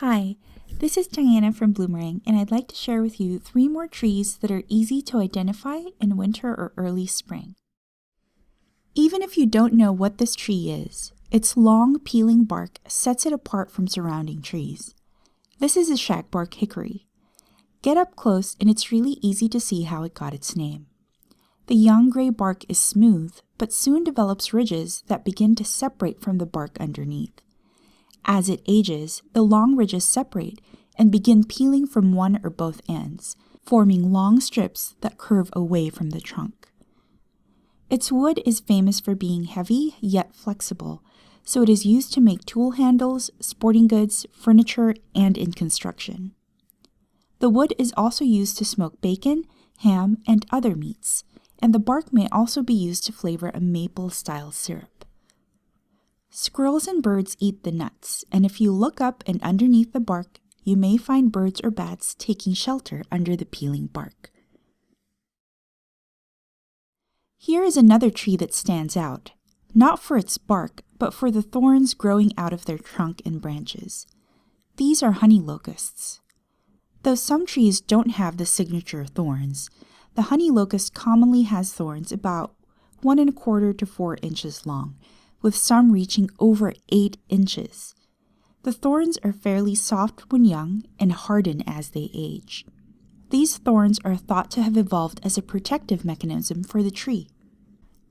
Hi, this is Diana from Bloomerang, and I'd like to share with you 3 more trees that are easy to identify in winter or early spring. Even if you don't know what this tree is, its long, peeling bark sets it apart from surrounding trees. This is a shagbark hickory. Get up close and it's really easy to see how it got its name. The young gray bark is smooth, but soon develops ridges that begin to separate from the bark underneath. As it ages, the long ridges separate and begin peeling from one or both ends, forming long strips that curve away from the trunk. Its wood is famous for being heavy yet flexible, so it is used to make tool handles, sporting goods, furniture, and in construction. The wood is also used to smoke bacon, ham, and other meats, and the bark may also be used to flavor a maple-style syrup. Squirrels and birds eat the nuts, and if you look up and underneath the bark, you may find birds or bats taking shelter under the peeling bark. Here is another tree that stands out, not for its bark, but for the thorns growing out of their trunk and branches. These are honey locusts. Though some trees don't have the signature thorns, the honey locust commonly has thorns about 1 1/4 to 4 inches long, with some reaching over 8 inches. The thorns are fairly soft when young and harden as they age. These thorns are thought to have evolved as a protective mechanism for the tree.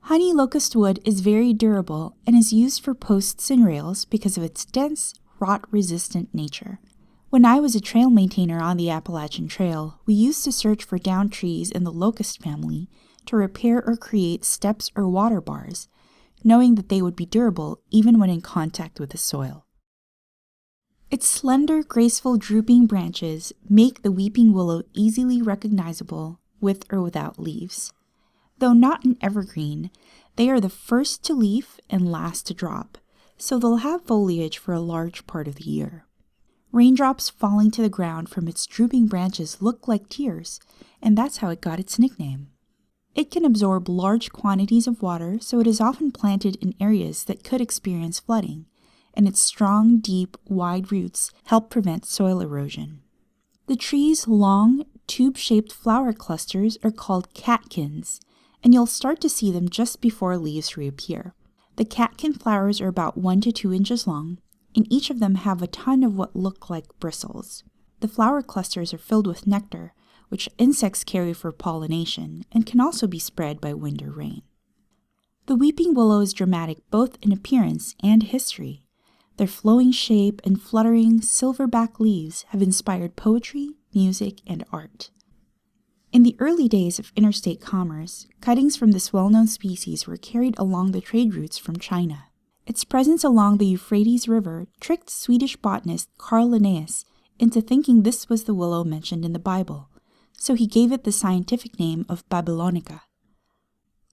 Honey locust wood is very durable and is used for posts and rails because of its dense, rot-resistant nature. When I was a trail maintainer on the Appalachian Trail, we used to search for downed trees in the locust family to repair or create steps or water bars, knowing that they would be durable even when in contact with the soil. Its slender, graceful, drooping branches make the weeping willow easily recognizable with or without leaves. Though not an evergreen, they are the first to leaf and last to drop, so they'll have foliage for a large part of the year. Raindrops falling to the ground from its drooping branches look like tears, and that's how it got its nickname. It can absorb large quantities of water, so it is often planted in areas that could experience flooding, and its strong, deep, wide roots help prevent soil erosion. The tree's long, tube-shaped flower clusters are called catkins, and you'll start to see them just before leaves reappear. The catkin flowers are about 1 to 2 inches long, and each of them have a ton of what look like bristles. The flower clusters are filled with nectar, which insects carry for pollination, and can also be spread by wind or rain. The weeping willow is dramatic both in appearance and history. Their flowing shape and fluttering silverback leaves have inspired poetry, music, and art. In the early days of interstate commerce, cuttings from this well-known species were carried along the trade routes from China. Its presence along the Euphrates River tricked Swedish botanist Carl Linnaeus into thinking this was the willow mentioned in the Bible, so he gave it the scientific name of Babylonica.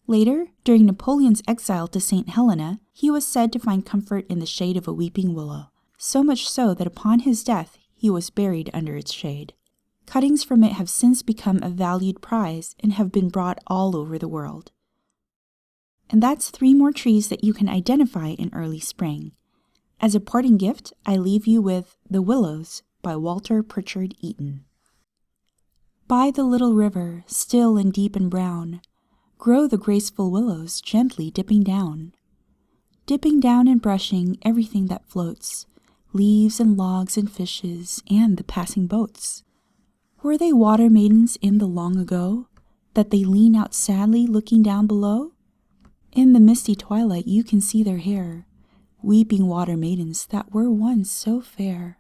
Later, during Napoleon's exile to St. Helena, he was said to find comfort in the shade of a weeping willow, so much so that upon his death he was buried under its shade. Cuttings from it have since become a valued prize and have been brought all over the world. And that's 3 more trees that you can identify in early spring. As a parting gift, I leave you with The Willows by Walter Pritchard Eaton. By the little river, still and deep and brown, grow the graceful willows gently dipping down and brushing everything that floats, leaves and logs and fishes and the passing boats. Were they water maidens in the long ago, that they lean out sadly looking down below? In the misty twilight you can see their hair, weeping water maidens that were once so fair.